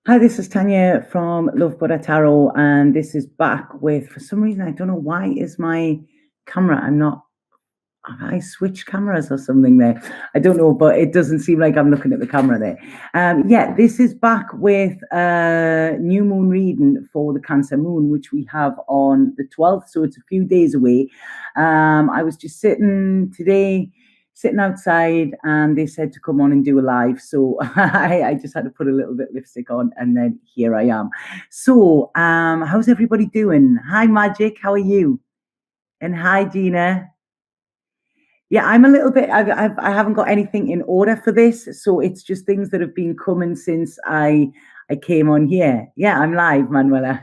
Hi, this is Tanya from Love Buddha Tarot, and this is back with, for some reason, I don't know why is my camera, have I switched cameras or something there? I don't know, but it doesn't seem like I'm looking at the camera there. Yeah, this is back with new moon reading for the Cancer moon, which we have on the 12th, so it's a few days away. I was just sitting outside, and they said to come on and do a live, so I just had to put a little bit of lipstick on, and then here I am. So how's everybody doing? Hi Magic, how are you? And hi Gina. Yeah, I'm a little bit. I haven't got anything in order for this, so it's just things that have been coming since I came on here. Yeah, I'm live, Manuela.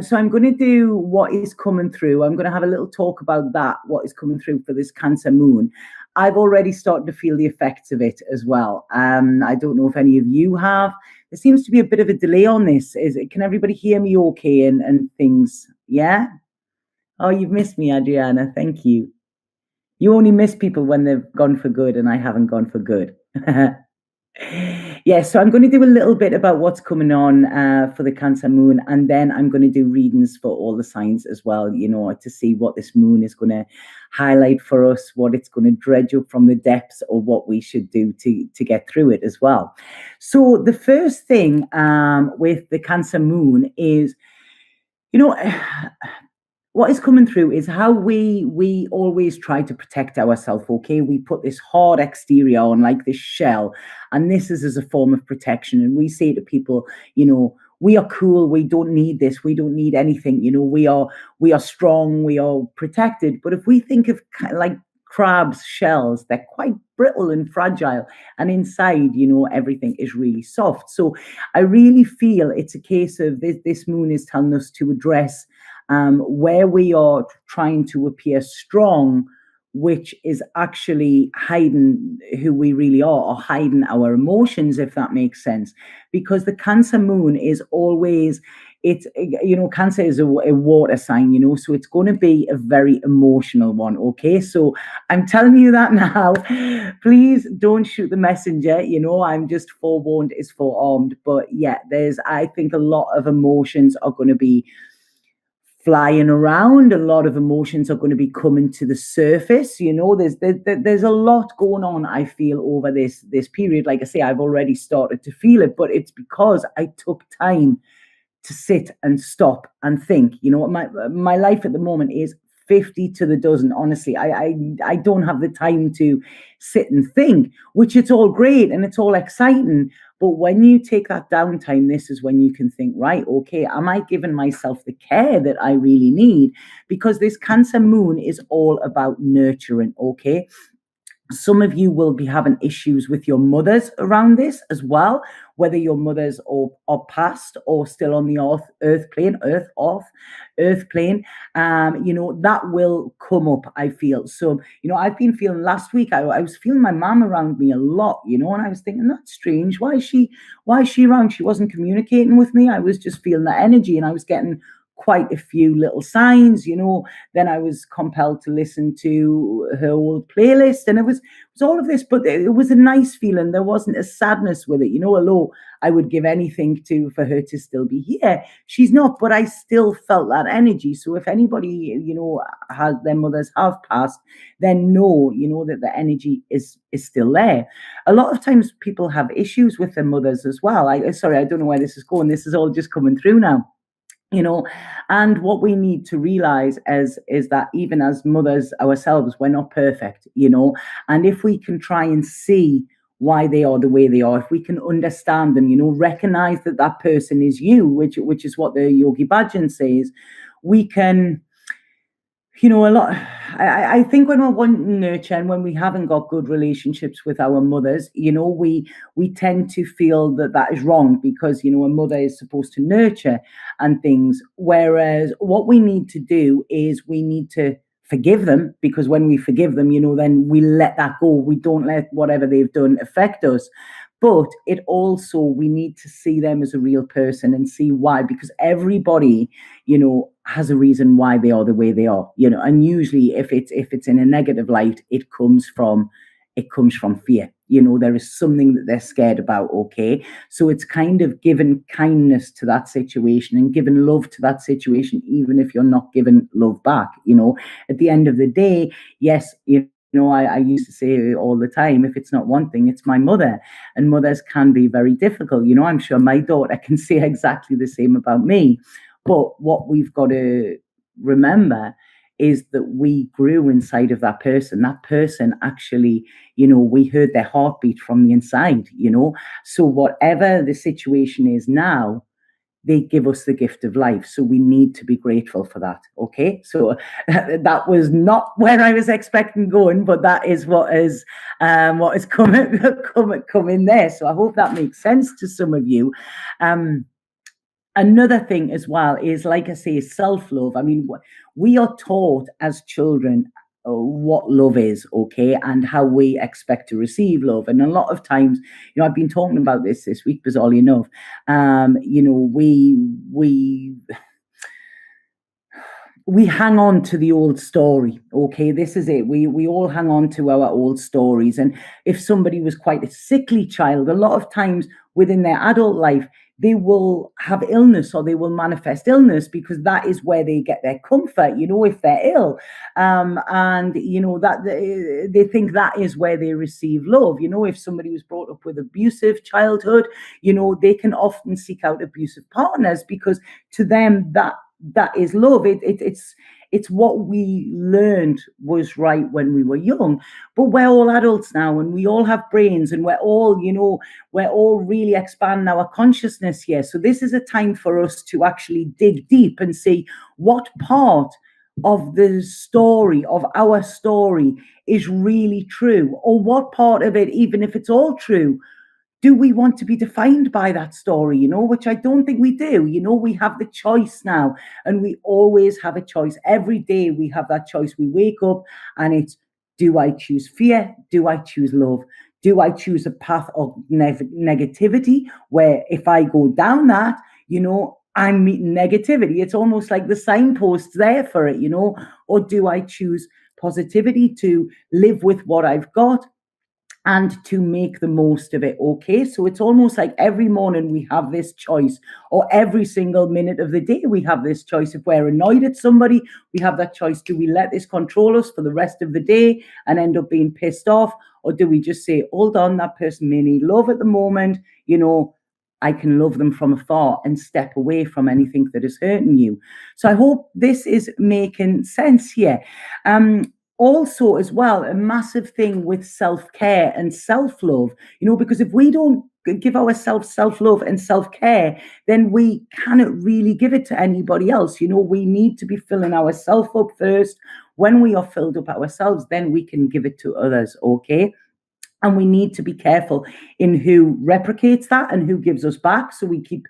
So I'm going to do what is coming through. I'm going to have a little talk about that, what is coming through for this Cancer moon. I've already started to feel the effects of it as well. I don't know if any of you have. There seems to be a bit of a delay on this. Can everybody hear me okay and things? Yeah. Oh, you've missed me, Adriana. Thank you. You only miss people when they've gone for good, and I haven't gone for good. Yeah, so I'm going to do a little bit about what's coming on for the Cancer moon, and then I'm going to do readings for all the signs as well, to see what this moon is going to highlight for us, what it's going to dredge up from the depths, or what we should do to get through it as well. So the first thing with the Cancer moon is, you know, what is coming through is how we always try to protect ourselves. Okay, we put this hard exterior on, like this shell, and this is as a form of protection. And we say to people, we are cool, we don't need this, we don't need anything, we are strong, we are protected. But if we think of like crabs shells, they're quite brittle and fragile, and inside, everything is really soft. So I really feel it's a case of this moon is telling us to address where we are trying to appear strong, which is actually hiding who we really are, or hiding our emotions, if that makes sense. Because the Cancer moon is always, Cancer is a water sign, so it's going to be a very emotional one. Okay, so I'm telling you that now. Please don't shoot the messenger. I'm just forewarned is forearmed. But yeah, I think a lot of emotions are going to be flying around. A lot of emotions are going to be coming to the surface. There's a lot going on, I feel, over this period. Like I say, I've already started to feel it, but it's because I took time to sit and stop and think. My life at the moment is 50 to the dozen. Honestly, I don't have the time to sit and think, which it's all great and it's all exciting. But when you take that downtime, this is when you can think, right, okay, am I giving myself the care that I really need? Because this Cancer moon is all about nurturing. Okay, some of you will be having issues with your mothers around this as well, whether your mothers are past or still on the earth plane. That will come up, I feel. So, I've been feeling last week, I was feeling my mom around me a lot, and I was thinking, that's strange. Why is she around? She wasn't communicating with me. I was just feeling that energy, and I was getting quite a few little signs. Then I was compelled to listen to her old playlist, and it was all of this, but it was a nice feeling. There wasn't a sadness with it. Although I would give anything for her to still be here, she's not, but I still felt that energy. So if anybody, has their mothers have passed, then know, that the energy is still there. A lot of times people have issues with their mothers as well. Sorry, I don't know where this is going. This is all just coming through now. And what we need to realize is that even as mothers ourselves, we're not perfect. And if we can try and see why they are the way they are, if we can understand them, recognize that that person is you, which is what the Yogi Bhajan says, we can, a lot. I think when we're wanting nurture and when we haven't got good relationships with our mothers, we tend to feel that is wrong, because a mother is supposed to nurture and things. Whereas what we need to do is we need to forgive them, because when we forgive them, then we let that go. We don't let whatever they've done affect us. But it also, we need to see them as a real person and see why, because everybody, has a reason why they are the way they are, and usually if it's in a negative light, it comes from fear. there is something that they're scared about, okay? So it's kind of giving kindness to that situation and giving love to that situation, even if you're not giving love back. At the end of the day, yes, I used to say all the time, if it's not one thing, it's my mother. And mothers can be very difficult. I'm sure my daughter can say exactly the same about me. But what we've got to remember is that we grew inside of that person. That person actually, we heard their heartbeat from the inside. So whatever the situation is now, they give us the gift of life. So we need to be grateful for that. Okay. So that was not where I was expecting going, but that is what is come in there. So I hope that makes sense to some of you. Another thing as well is, like I say, self-love. I mean, we are taught as children what love is, okay, and how we expect to receive love. And a lot of times, I've been talking about this week, bizarrely enough. We hang on to the old story, okay? This is it. We all hang on to our old stories. And if somebody was quite a sickly child, a lot of times within their adult life, they will have illness or they will manifest illness because that is where they get their comfort, if they're ill. And, that they think that is where they receive love. If somebody was brought up with abusive childhood, they can often seek out abusive partners because to them, that is love. It's what we learned was right when we were young, but we're all adults now and we all have brains and we're all really expanding our consciousness here. So this is a time for us to actually dig deep and see what part of the story, of our story, is really true, or what part of it, even if it's all true, do we want to be defined by that story, which I don't think we do. We have the choice now, and we always have a choice. Every day we have that choice. We wake up and it's, do I choose fear? Do I choose love? Do I choose a path of negativity where if I go down that, I'm meeting negativity? It's almost like the signposts there for it, or do I choose positivity to live with what I've got and to make the most of it, okay? So it's almost like every morning we have this choice, or every single minute of the day we have this choice. If we're annoyed at somebody, we have that choice. Do we let this control us for the rest of the day and end up being pissed off? Or do we just say, hold on, that person may need love at the moment, I can love them from afar and step away from anything that is hurting you. So I hope this is making sense here. Also, as well, a massive thing with self-care and self-love, because if we don't give ourselves self-love and self-care, then we cannot really give it to anybody else. We need to be filling ourselves up first. When we are filled up ourselves, then we can give it to others, okay? And we need to be careful in who replicates that and who gives us back. So we keep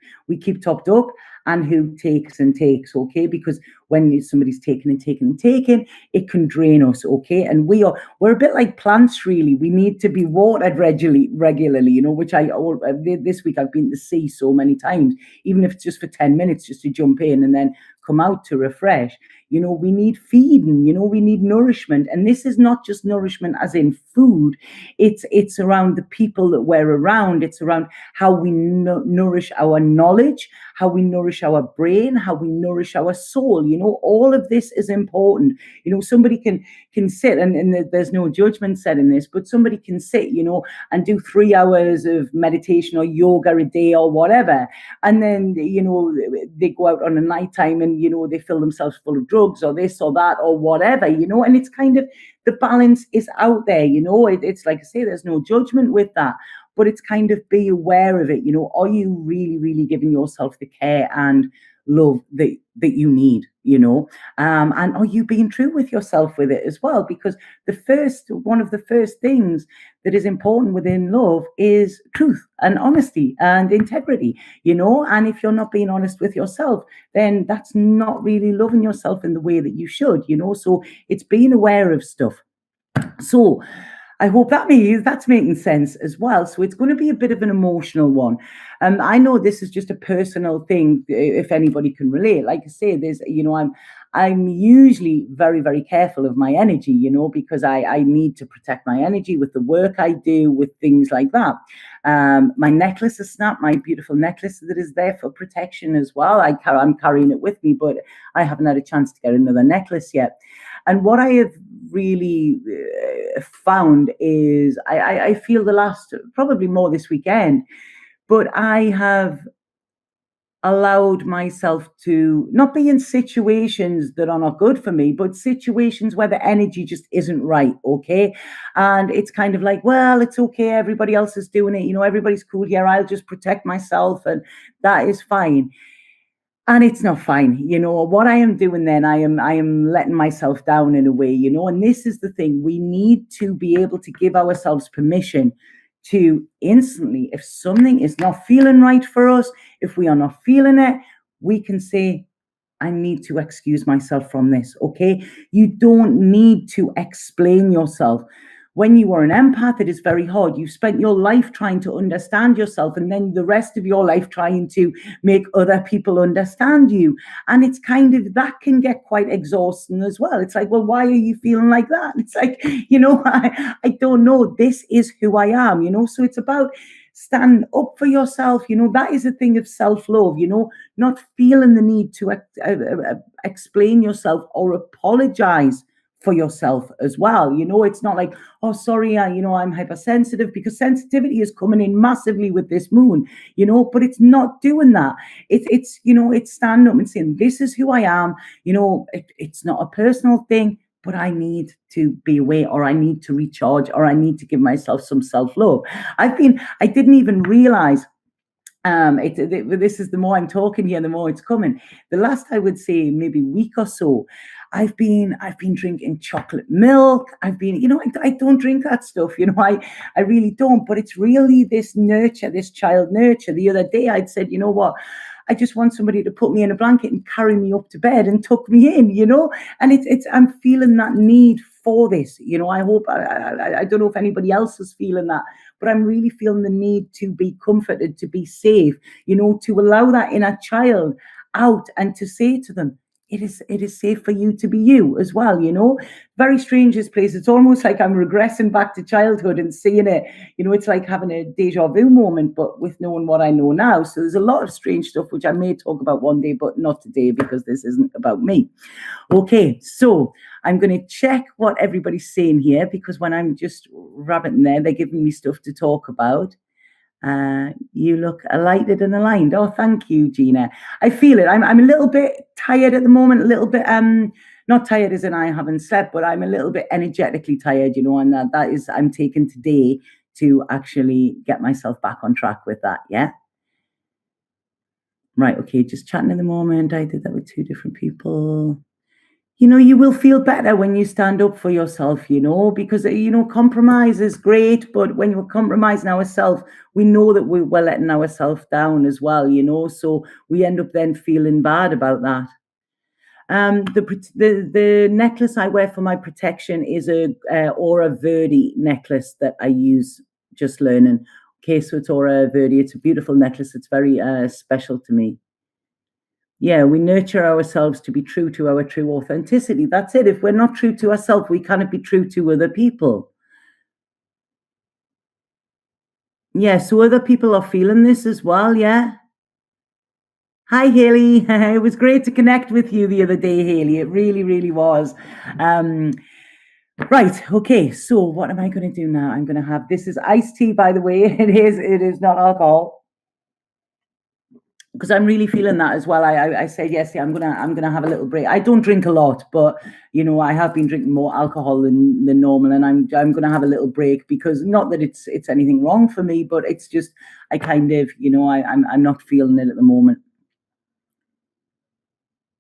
topped up, and who takes and takes, okay? Because when somebody's taking and taking and taking, it can drain us, okay? And we're a bit like plants, really. We need to be watered regularly, which this week I've been to the sea so many times, even if it's just for 10 minutes, just to jump in and then come out to refresh. We need feeding, we need nourishment. And this is not just nourishment as in food. It's around the people that we're around. It's around how we nourish our knowledge, how we nourish our brain, how we nourish our soul. All of this is important. Somebody can sit, and there's no judgment said in this, but somebody can sit, and do 3 hours of meditation or yoga a day or whatever. And then, they go out on a nighttime and, they fill themselves full of drugs or this or that or whatever, and it's kind of, the balance is out there, it's like I say, there's no judgment with that, but it's kind of, be aware of it. Are you really, really giving yourself the care and love that you need, and are you being true with yourself with it as well? Because one of the first things that is important within love is truth and honesty and integrity, and if you're not being honest with yourself, then that's not really loving yourself in the way that you should, so it's being aware of stuff. So I hope that's making sense as well. So it's going to be a bit of an emotional one. I know this is just a personal thing, if anybody can relate. Like I say, there's, I'm usually very, very careful of my energy, because I need to protect my energy with the work I do, with things like that. My necklace has snapped, my beautiful necklace that is there for protection as well. I'm carrying it with me, but I haven't had a chance to get another necklace yet. And what I have really found is I feel the last, probably more this weekend, but I have allowed myself to not be in situations that are not good for me, but situations where the energy just isn't right. Okay. And it's kind of like, well, it's okay. Everybody else is doing it. Everybody's cool here. I'll just protect myself, and that is fine. And it's not fine. What I am doing then, I am letting myself down in a way, and this is the thing. We need to be able to give ourselves permission to instantly, if something is not feeling right for us, if we are not feeling it, we can say, I need to excuse myself from this. Okay. You don't need to explain yourself. When you are an empath, it is very hard. You've spent your life trying to understand yourself, and then the rest of your life trying to make other people understand you. And it's kind of, that can get quite exhausting as well. It's like, well, why are you feeling like that? It's like, I don't know. This is who I am, so it's about stand up for yourself. That is a thing of self-love, not feeling the need to explain yourself or apologize for yourself as well. It's not like, oh, sorry, I'm hypersensitive, because sensitivity is coming in massively with this moon, but it's not doing that. It's standing up and saying, this is who I am. It's not a personal thing, but I need to be away, or I need to recharge, or I need to give myself some self-love. I didn't even realize, this is, the more I'm talking here, the more it's coming. The last, I would say, maybe week or so, I've been drinking chocolate milk. I don't drink that stuff, I really don't, but it's really this child nurture. The other day I'd said, you know what, I just want somebody to put me in a blanket and carry me up to bed and tuck me in, and I'm feeling that need for this. I hope, I don't know if anybody else is feeling that, but I'm really feeling the need to be comforted, to be safe, to allow that inner child out, and to say to them, it is safe for you to be you as well. Very strange, this place. It's almost like I'm regressing back to childhood and seeing it. It's like having a deja vu moment, but with knowing what I know now. So there's a lot of strange stuff which I may talk about one day, but not today, because this isn't about me. Okay, so I'm going to check what everybody's saying here, because when I'm just rabbiting there, they're giving me stuff to talk about. You look elated and aligned. Oh, thank you, Gina. I feel it. I'm a little bit tired at the moment, a little bit, not tired as in I haven't slept, but I'm a little bit energetically tired, and that is, I'm taking today to actually get myself back on track with that. Yeah. Right. Okay. Just chatting at the moment. I did that with two different people. You will feel better when you stand up for yourself, because, compromise is great, but when you're compromising ourselves, we know that we're letting ourselves down as well, so we end up then feeling bad about that. The necklace I wear for my protection is a Aura Verde necklace that I use, just learning. Okay, so it's Aura Verde. It's a beautiful necklace. It's very special to me. Yeah, we nurture ourselves to be true to our true authenticity. That's it. If we're not true to ourselves, we cannot be true to other people. Yeah, so other people are feeling this as well, yeah? Hi, Haley. It was great to connect with you the other day, Haley. It really, really was. Right, okay, so what am I going to do now? I'm going to have, this is iced tea, by the way. It is not alcohol. Because I'm really feeling that as well. I said yes, I'm gonna have a little break. I don't drink a lot, but I have been drinking more alcohol than normal, and I'm gonna have a little break, because not that it's anything wrong for me, but it's just I kind of I'm not feeling it at the moment.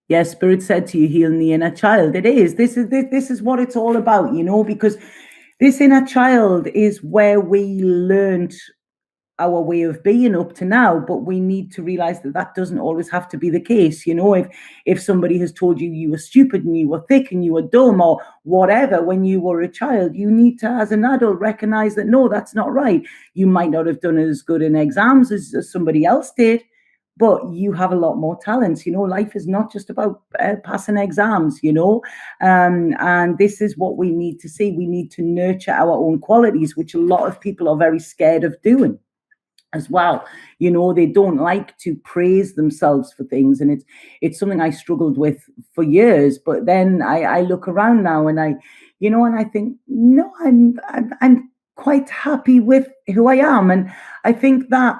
Yes, Spirit said to you, healing the inner child. It is. This is what it's all about, because this inner child is where we learned our way of being up to now, but we need to realize that doesn't always have to be the case. If somebody has told you were stupid and you were thick and you were dumb or whatever when you were a child, you need to, as an adult, recognize that no, that's not right. You might not have done as good in exams as somebody else did, but you have a lot more talents. Life is not just about passing exams, and this is what we need to see. We need to nurture our own qualities, which a lot of people are very scared of doing as well. They don't like to praise themselves for things, and it's something I struggled with for years. But then I look around now, and I think, no, I'm quite happy with who I am. And I think that,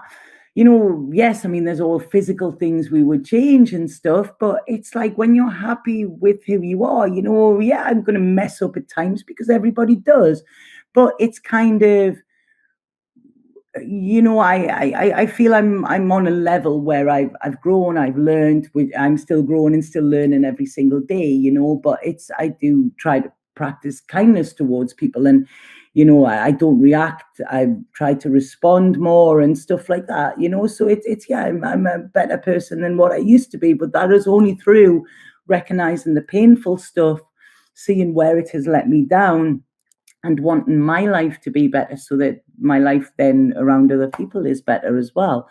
yes, I mean, there's all physical things we would change and stuff, but it's like, when you're happy with who you are, yeah, I'm going to mess up at times, because everybody does. But it's kind of, I feel I'm on a level where I've grown, I've learned. I'm still growing and still learning every single day. But I do try to practice kindness towards people, and I don't react. I try to respond more and stuff like that. So it's yeah, I'm a better person than what I used to be, but that is only through recognizing the painful stuff, seeing where it has let me down, and wanting my life to be better, so that my life then around other people is better as well.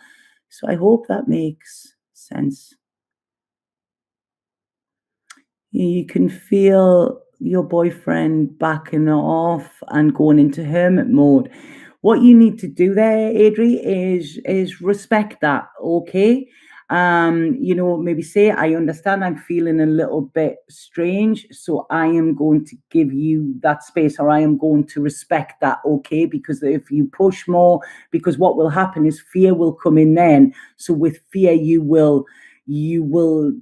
So I hope that makes sense. You can feel your boyfriend backing off and going into hermit mode. What you need to do there, Adri, is respect that, okay? Maybe say, I understand I'm feeling a little bit strange, so I am going to give you that space, or I am going to respect that, okay? Because if you push more, because what will happen is fear will come in then. So with fear, you will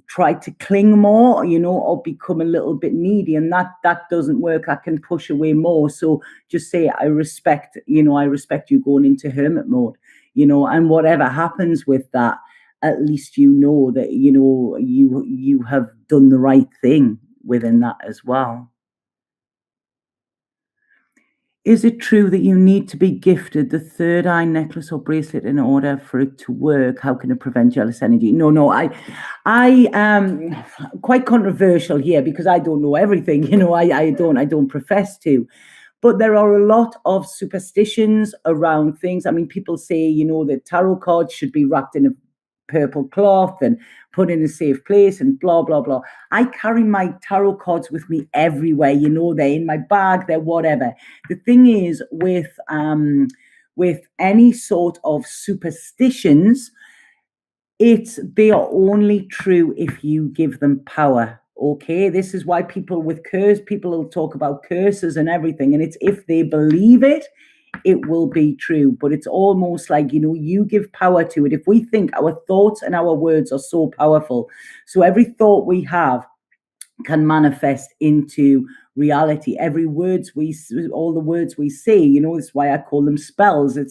try to cling more, or become a little bit needy, and that doesn't work. I can push away more. So just say, I respect you going into hermit mode, and whatever happens with that, at least that you have done the right thing within that as well. Is it true that you need to be gifted the third eye necklace or bracelet in order for it to work? How can it prevent jealous energy? No, I am quite controversial here, because I don't know everything. I don't profess to. But there are a lot of superstitions around things. I mean, people say, that tarot cards should be wrapped in a purple cloth and put in a safe place and blah, blah, blah. I carry my tarot cards with me everywhere. They're in my bag, they're whatever. The thing is, with any sort of superstitions, they are only true if you give them power. Okay, this is why people will talk about curses and everything, and it's if they believe it will be true. But it's almost like, you give power to it. If we think, our thoughts and our words are so powerful, so every thought we have can manifest into reality. All the words we say, that's why I call them spells.